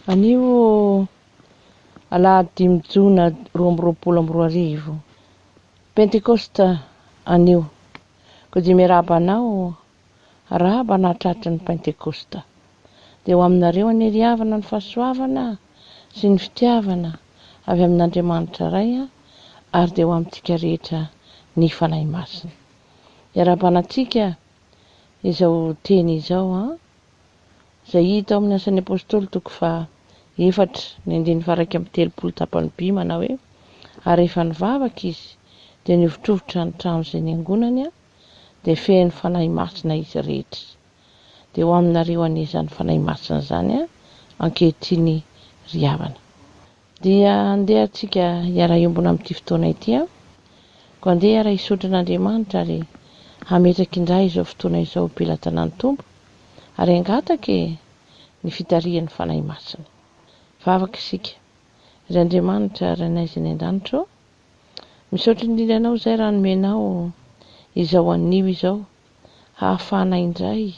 Anio alahady 5 jona 2024 Pentecoste anio. Ko dia miarahaba anao rahaba nahatratra ny Pentecoste. Dia ho aminareo anie ry havana ny fahasoavana sy ny fitiavana avy amin'Andriamanitra iray ary dia ho amintsika rehetra ny fanahy masina. Iarabanantsika izao teny izao izay hita ao amin'ny asan'ny apôstôly toko faha 4:13 tapany by manao hoe ary rehefa nivavaka izy dia nivotrovotra ny trano izay niangonany dia fehiny fanahy masina izy rehetra. Dia ho aminareo an'izany fanahy masina izany ankehitriny ry havana. Dia andeha antsika hiara-iombona amin'ity fotoana ity ko andeha hiara-hisotra an'Andriamanitra ary hametraka indray izao fotoana izao pilatana ny Tompo ary angataka ny fitarihan'ny fanahy masina. Vavaka isika ry Andriamanitra Rainay izay ny an-danitra, misaotra indrindra anao izay raha nomenao izao anio izao hahafana indray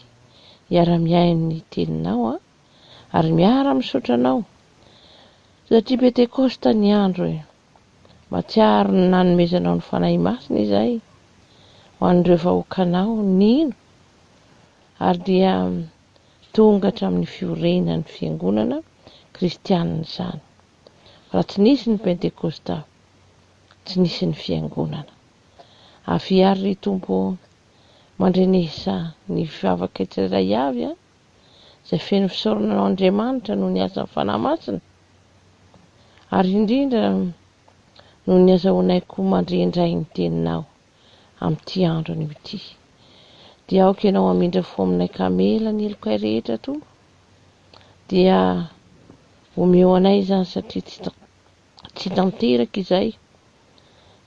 hiara-miaino ny teninao ary miara-misaotra anao satria Pentecoste ny andro matsiaro ny nanomezanao ny fanahy masina izay ho an'ireo vahoakanao nino ary dia tonga hatramin'ny fiorenan'ny fiangonana kristianina izany. Raha tsy nisy ny Pentecoste tsy nisy ny fiangonana. Afiary ry Tompo mandrenesa ny vavaka tsirairay avy izay feno fisaorana anao Andriamanitra noho ny asan'ny fanahy masina ary indrindra noho ny azahoanaiko mandrendray ny teninao amin'ity andro anio ity. Dia aoka ianao hamindra fo aminay kamela ny elokay rehetra Tompo dia omeo anay izany satria tsy tanteraka izay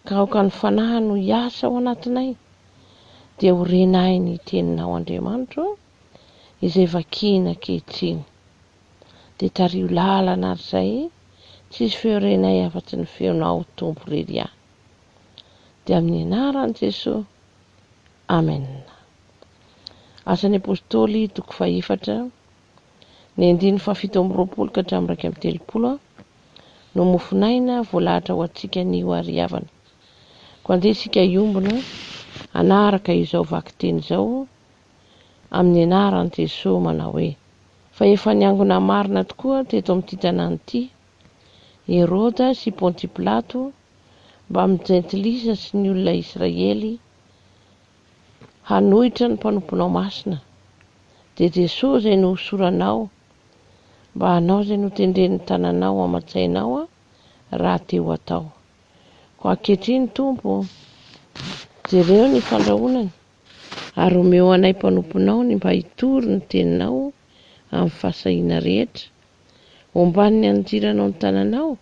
ka aoka ny fanahy no hiasa ao anatinay dia horenay ny teninao Andriamanitra izay vakiana ankehitriny dia tario lalana ary izay tsisy feo renay afa-tsy ny feonao Tompo irery ahy. Dia amin'ny anaran'i Jesosy. Amen. Asan'ny apôstôly toko faha 4 ny 7:20 ka hatramin'ny 2:30 no mofinaina voalahatra ho antsika nio ary havana. Ko andeha isika hiombona anaraka izao vaky teny izao amin'ny anaran'i Jesosy manao hoe fa efa niangona marina tokoa teto amin'ity tanàna ity Herôda sy Ponty Pilato mba mijentilisa sy ny olona Israely hanohitra ny mpanomponao masina dia Jesosy izay nohosoranao mba hanao izay notendren'ny tananao amatsainao raha teo atao. Ko ankehitriny Tompo jereo ny fandrahonany ary omeo anay mpanomponao ny mba hitory ny teninao amin'ny fahasahiana rehetra omban'ny anjiranao ny tananao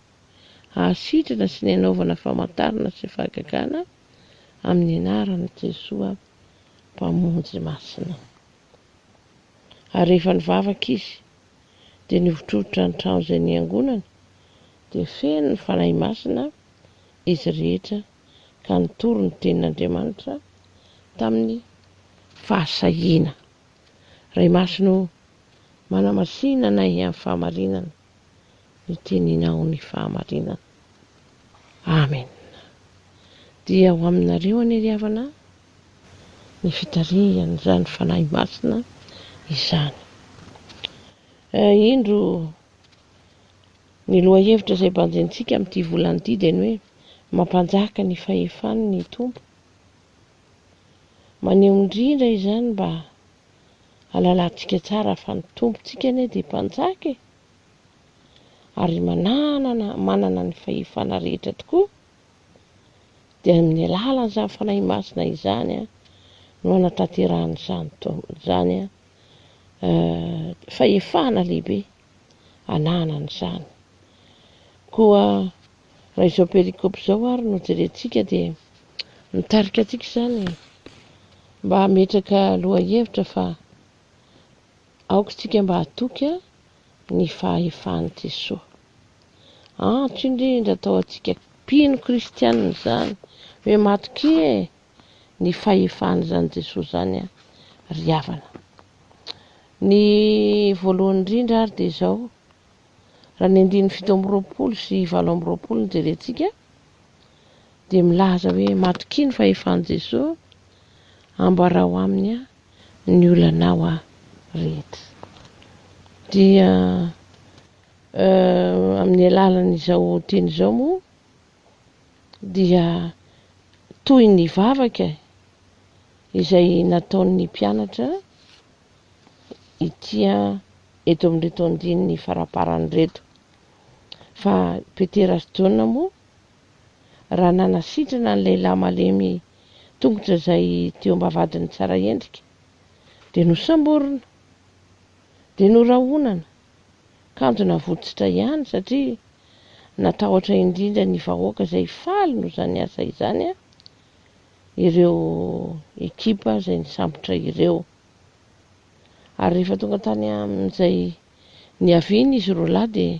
hahasitrana sy ny hanaovana famantarana sy fahagagana amin'ny anaran'i Jesosy mpamonjy masina. Ary rehefa nivavaka izy dia nivotrovotra ny trano izay niangonany dia feno ny fanahy masina izy rehetra ka nitory ny tenin'Andriamanitra tamin'ny fahasahiana. Ray masino manamasina anay amin'ny fahamarinana ny teninao ny fahamarinana. Amen. Dia ho aminareo anie ry havana ny fitarihan'izany fanahy masina izany. Indro ny loha hevitra izay banjentsika amin'ity volana ity dia ny hoe mampanjaka ny fahefany ny Tompo. Maneho indrindra izany mba halalantsika tsara fa ny Tompontsika anie dia mpanjaka ary manana ny fahefana rehetra tokoa. Dia amin'ny alalan'izany fanahy masina izany no anatanterahany fahefana lehibe ananany izany. Koa raha izao perikopy izao ary no jerentsika dia mitarika antsika izany mba hametraka loha hevitra fa aoka isika mba hatoky ny fahefan'i Jesosy. Antso indrindra atao antsika mpino kristianina izany hoe matoky ny fahefana izany Jesosy izany ry havana. Ny voalohany indrindra ary dia izao raha ny 17 sy 20 ny jerentsika dia milaza hoe matokia ny fahefan'i Jesosy ambarao aminy ny olanao rehetra. Dia amin'ny alalan'izao teny izao moa dia toy ny vavaka izay nataon'ny mpianatra ity eto amin'reto andininy faraparany reto. Fa Petera sy Jaona moa raha nanasitrana ny lehilahy malemy tongotra izay teo am-bavadiny tsara endrika dia nosamborina, dia norahonana, kantona voditra ihany satria natahotra indrindra ny vahoaka izay faly no izany asa izany ireo ekipa izay nisambotra ireo. Ary rehefa tonga tany amin'izay niaviana izy roa lahy dia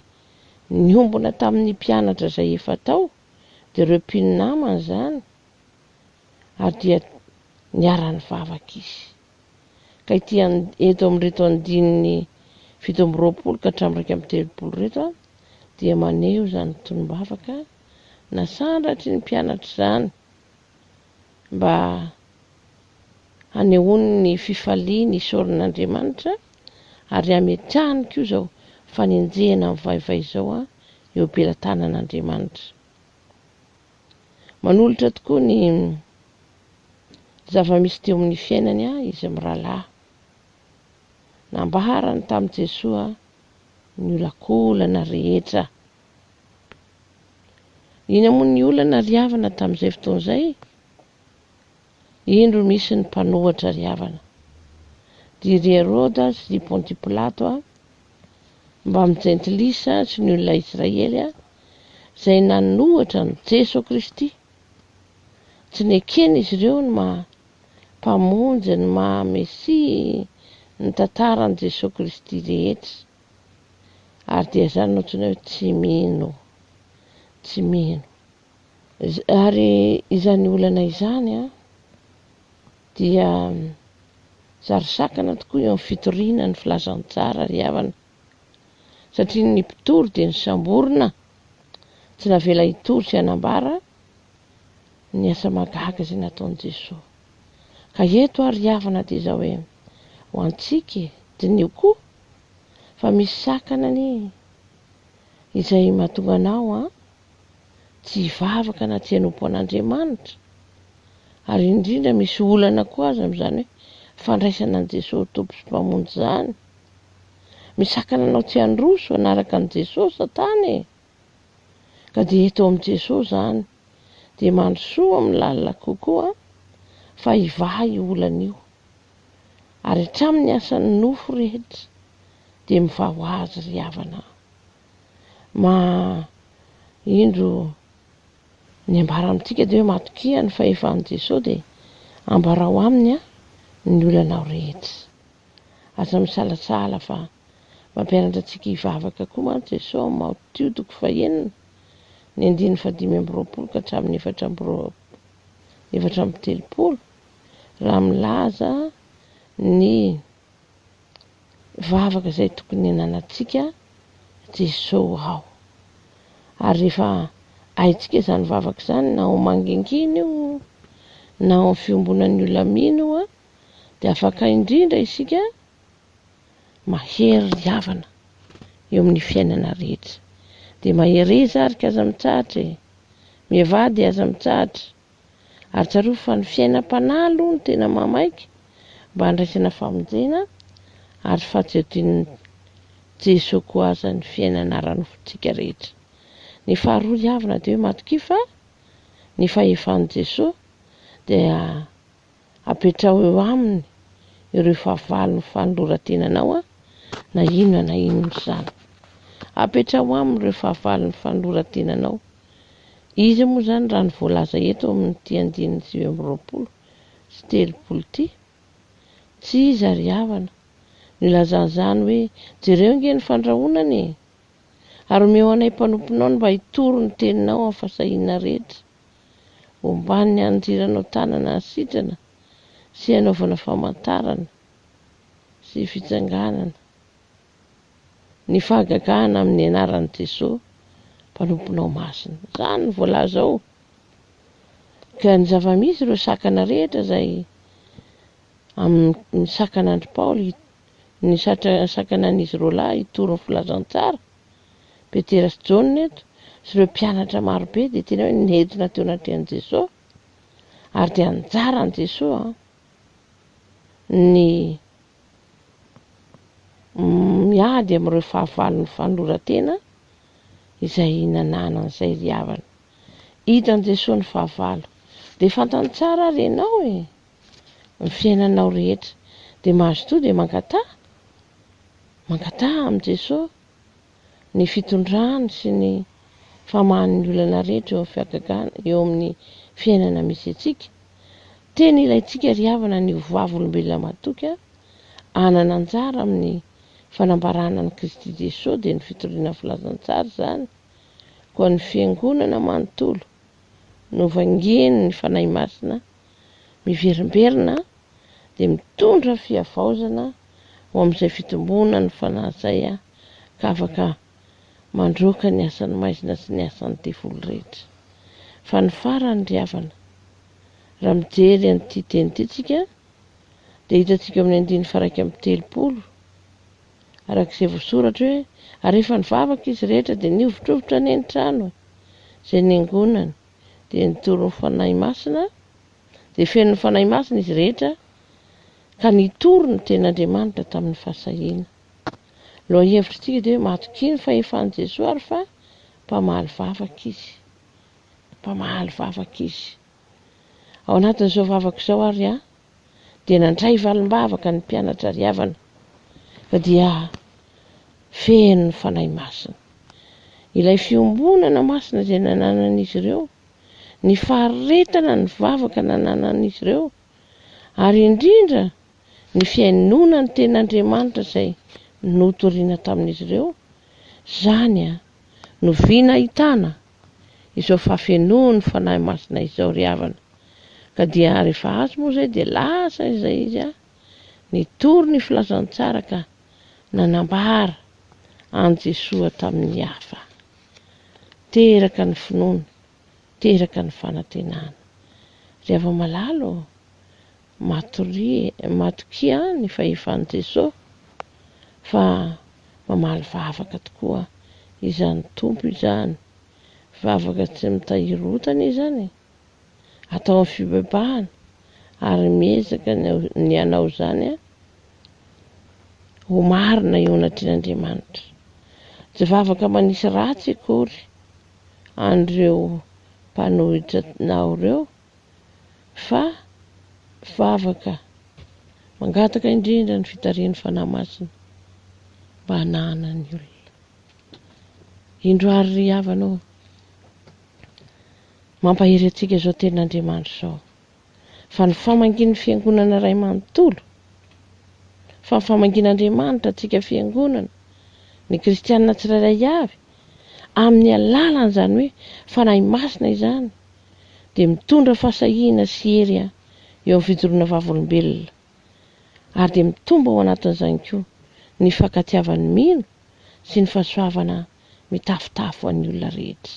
niombona tamin'ny mpianatra izay efa tao dia ireo mpinamana izany ary dia niara-ny vavaka izy. Ka ity eto amin'reto andininy 17 ka hatramin'ny 30 reto dia maneho izany tonom-bavaka nasandratry ny mpianatra izany mba hanehoany ny fifaliana isaoran'Andriamanitra ary hametrahany koa izao fanenjehana amin'ny vaivay izao eo am-pelatanan'Andriamanitra. Manolotra tokoa ny zava-misy teo amin'ny fiainany izy mirahalahy. Nambarany tamin'i Jesosy ny olakolana rehetra. Iny moa ny olana riavana tamin'izay fotoana izay, indro misy ny mpanohatra riavana. Dia ry Herôda sy ry Ponty Pilato mba mijentilisa sy ny olona Israely izay nanohatra ny Jesosy Kristy. Tsy nekena izy ireo ny mpamonjy, ny Mesia, ny tantaran'i Jesosy Kristy rehetra. Ary dia izany no antsoina hoe tsy mino. Ary izany olana izany dia zarisakana tokoa eo amin'ny fitoriana ny filazantsara riavana satria ny mpitory dia nisamborina, tsy navela hitory sy hanambara ny asa magaga izay nataon'i Jesosy. Ka eto riavana dia izao hoe ho antsika dinio koa fa misy sakana izay mahatonga anao tsy hivavaka na tsy hanompo an'Andriamanitra. Ary indrindra misy olana koa aza amin'izany hoe fandraisana an'i Jesosy tompo sy mpamonjy izany. Misakana anao tsy handroso anaraka an'i Jesosy Satana. Ka dia eto amin'i Jesosy izany dia mandrosoa amin'ny lalina kokoa fa hivaha io olana io. Ary hatramin'ny asan'ny nofo rehetra dia mivaha ho azy riavana. Indro ny ambara amintsika dia hoe matokia ny fahefan'i Jesosy dia ambarao aminy ny olanao rehetra. Aza misalasala fa mampianatra antsika hivavaka koa mantsy Jesosy amin'ny Matteo 4:9 ka hatramin'ny 4:30 raha milaza ny vavaka izay tokony hananantsika Jesosy ao. Ary rehefa haintsika izany vavaka izany na ho mangingina io na ho fiombonan'ny olona mino dia afaka indrindra isika mahery riavana eo amin'ny fiainana rehetra. Dia mahereza ary ka aza mitsahatra, mihevady aza mitsahatra. Ary tsarovy fa ny fiainam-panahy no tena mamaika mba handraisana famonjena ary fahatsiodian'ny Jesosy koa aza ny fiainana ara-nofontsika rehetra. Ny faharoa riavana dia hoe matokia fa ny fahefan'i Jesosy dia apetrao eo aminy ireo fahavalo ny fanoloran-tenanao na inona izany. Apetrao aminy ireo fahavalo ny fanoloran-tenanao. Izy moa izany raha ny voalaza eto amin'ity andininy 20 sy 30 ity. Tsy iza riavana nilazan'izany hoe jereo nge ny fandrahonany ary omeo anay mpanomponao mba hitoro ny teninao amin'ny fahasahiana rehetra. Omban'ny anjiranao tanana sitrana sy hanaovana famantarana sy fitsanganana ny fahagagahana amin'ny anaran'i Jesosy mpanomponao masina. Zany ny voalaza ao. Ka ny zava-misy ireo sakana rehetra izay amin'ny sakan'andry Paoly, ny sakanan'izy ireo lahy hitorony filazantsara, Petera sy Jaona eto, sy ireo mpianatra marobe dia tena hoe nentina teo anatrehan'i Jesosy, ary dia anjara an'i Jesosy ny miady amin'ireo fahavalon'ny fanoratena izay nanana an'izay ry havana. Hitan'i Jesosy ny fahavalo dia fantany tsara ary ianao ny fiainanao rehetra, dia mahazo toa dia mankatà amin'i Jesosy ny fitondrany sy ny famahan'ny olana rehetra eo amin'ny fiagagana, eo amin'ny fiainana misy antsika. Tena ilayntsika ry havana ny vavolombelona matoky hanana anjara amin'ny fanambarana ny Kristy Jesosy dia ny fitoriana filazantsara izany. Koa ny fiangonana manontolo no vangeny ny fanahy masina miverimberina dia mitondra fiavaozana ho amin'izay fitombona ny fanahizay ka afaka mandroaka ny asan'ny maizina sy ny asan'ny devolo rehetra. Fa ny farany ry havana, raha mijery an'ity teny ity tsika dia hitantsika amin'ny 1:30 arak'izay voasoratra hoe ary rehefa nivavaka izy rehetra dia nihovitrovitra ny an-trano izay niangonany dia nitorony fanahy masina, dia feno ny fanahy masina izy rehetra ka nitoro ny ten'Andriamanitra tamin'ny fahasahiana. Loa hevitrintsika dia hoe matoky ny fahefan'i Jesosy ary fa mpamaly vavaka izy. Ao anatin'izao vavaka izao ary dia nandray valim-bavaka ny mpianatra ry havana, ka dia feno ny fanahy masina. Ilay fiombonana masina izay nananan'izy ireo, ny faharetana ny vavaka nananan'izy ireo, ary indrindra ny fiainona ny ten'Andriamanitra izay notoriana tamin'izy ireo, zany no viana ahitana izao fafenoany fanahy masina izao ry havana. Ka dia rehefa azo moa izay dia lasa izay izy nitory ny filazantsara ka nanambara an Jesosy tamin'ny hafa. Teraka ny finoana, teraka ny fanantenana. Rehefa malalo matoky ny fahefan'i Jesosy fa mamaly vavaka tokoa izany tompo izany, vavaka tsy mitahirotana izany, atao amin'ny fibebahana ary miezaka ny hanao izany ho marina eo anatren'Andriamanitra. Tsy vavaka manisy ratsy akory an'ireo mpanohitra nao ireo, fa vavaka mangataka indrindra ny fitarian'ny fanahy masina mba hanahana ny olona. Indroary ry havanao, mampahery antsika izao ten'Andriamanitra izao, fa ny famangin'ny fiangonana iray manontolo, fa ny famangin'Andriamanitra antsika fiangonana, ny kristianina tsirairay avy, amin'ny alalany izany hoe fanahy masina izany, dia mitondra fahasahiana sy hery eo amin'ny fijoroana vavolombelona, ary dia mitomba ao anatin'izany koa ny fankatiavan'ny mino sy ny fahasoavana mitafotafo an'ny olona rehetra.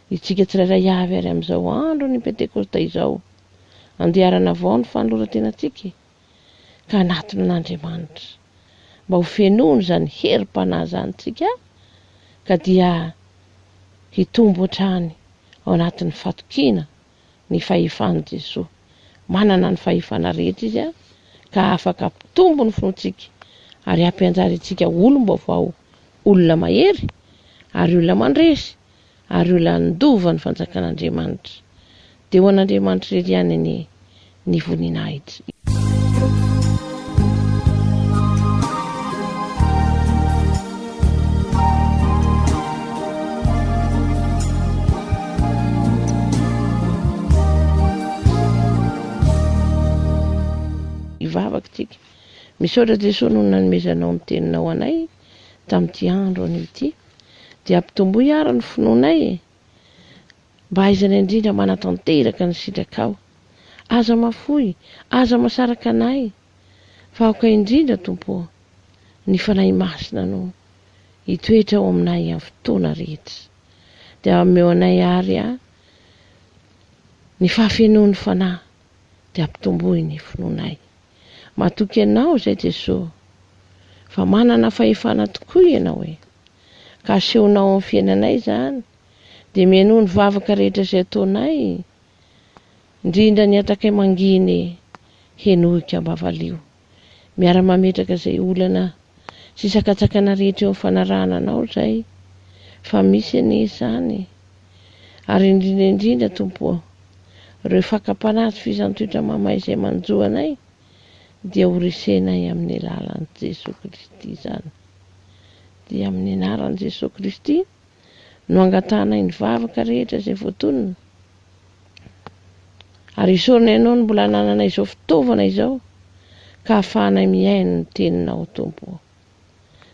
Itsika tsirairay avy ary amin'izao andro ny Pentekosta izao, andeharana avao ny fanoloran-tenantsika ka anatona an'Andriamanitra mba ho fenoany izany herim-panahy izantsika, ka dia hitombo hatrany ao anatin'ny fatokiana ny fahefan'i Jesosy. Manana ny fahefana rehetra izy ka afaka ampitombo ny finoantsika ary hampianjary antsika olom-baovao, olona mahery ary olona mandresy ary olona handova ny fanjakan'Andriamanitra. Dia ho an'Andriamanitra irery ihany ny voninahitra. Ivavaka tsika, misaotra Jesosy no nanomezanao ny teninao anay tamin'ity andro an'ity, dia ampitomboy ary ny finoanay mba haizana indrindra manatanteraka ny sidrakao. Aza mafoy, aza masaraka anay, fa aoka indrindra tompo ny fanahy masina no hitoetra ao aminay amin'ny fotoana rehetra. Dia ameo anay ary ny fahafenoan'ny fanahy dia ampitombohy ny finoanay. Matoky ianao izay Jesosy, fa manana fahefana tokoa ianao ka asehonao amin'ny fiainanay izany, dia mianoho ny vavaka rehetra izay ataonay, indrindra ny ataka manginy henohika am-bavalio. Miara-mametraka izay olana sy sakatsakana rehetra eo amin'ny fanarahana anao izay, fa misy izany. Ary indrindra Tompo, ireo fakapanahy sy fisantoetra mamay izay manjoanay, dia horisenay amin'ny alalan'i Jesosy Kristy izany. Dia amin'ny anaran'i Jesosy Kristy no angatanay ny vavaka rehetra izay voatonona. Ary isaorina ianao no mbola nananay izao fitaovana izao, ka ahafahanay miaino ny teninao Tompo.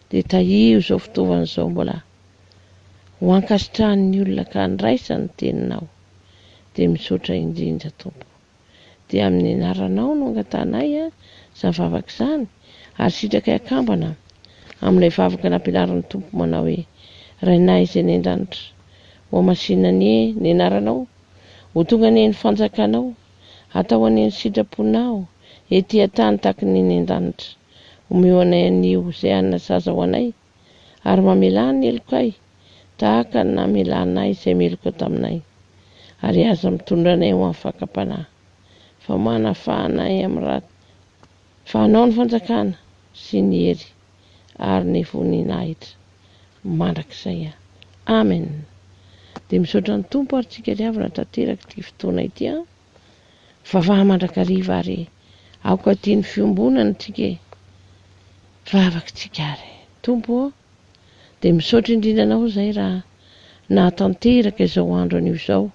Dia tahio izao fitaovana izao mbola ho ankasitrahan'ny olona ka handraisany teninao. Dia misaotra indrindra Tompo. Dia amin'ny anaranao no angatanay izany vavaka izany, ary sitraka akambana amin'ilay vavaka nampianaran'ny Tompo manao hoe Rainay izay ny an-danitra, ho amasinany ny anaranao, ho tonga ane ny fanjakanao, atao ane ny sitraponao, ety an-tany tahaka ny an-danitra, omeo anay anio izay anana saza ho anay, ary mamelany ny elokay tahaka ny namelanay izay meloka taminay, ary aza mitondra anay ho amin'ny fakapanahy, fa manafahanay amin'ny raha fahanao ny fanjakana sy ny hery ary ny voninahitra mandrakizay. Amen. Dia misaotra ny Tompo ary tsika riavana tanteraka ity fotoana ity, vavaha mandrakariva ary aoka tiany fiombonana tsika vavakantsika ary Tompo. Dia misaotra indrindra anao izay raha nahatanteraka izao andro anio izao,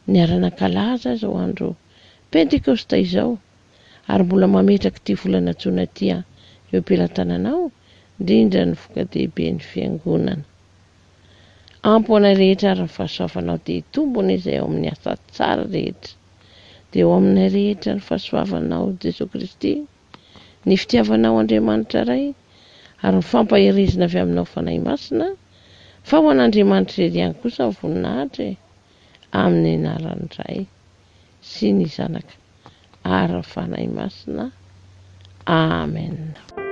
niarana kalaza izao andro Pentekosta izao, ary mbola mametraka ity volana Jona ity eo am-pelantananao, indrindra ny voka-dehibe ny fiangonana. Ampo anay rehetra ary ny fahasoavanao dia hitombona izay ao amin'ny asa tsara rehetra. Dia eo aminay rehetra ny fahasoavanao Jesosy Kristy, ny fitiavanao Andriamanitra iray, ary ny fampaherezana avy aminao fanahy masina, fa ho an'Andriamanitra irery ihany kosa ny voninahitra amin'ny anarany iray sy ny zanaka ary ny fanahy masina. Amen.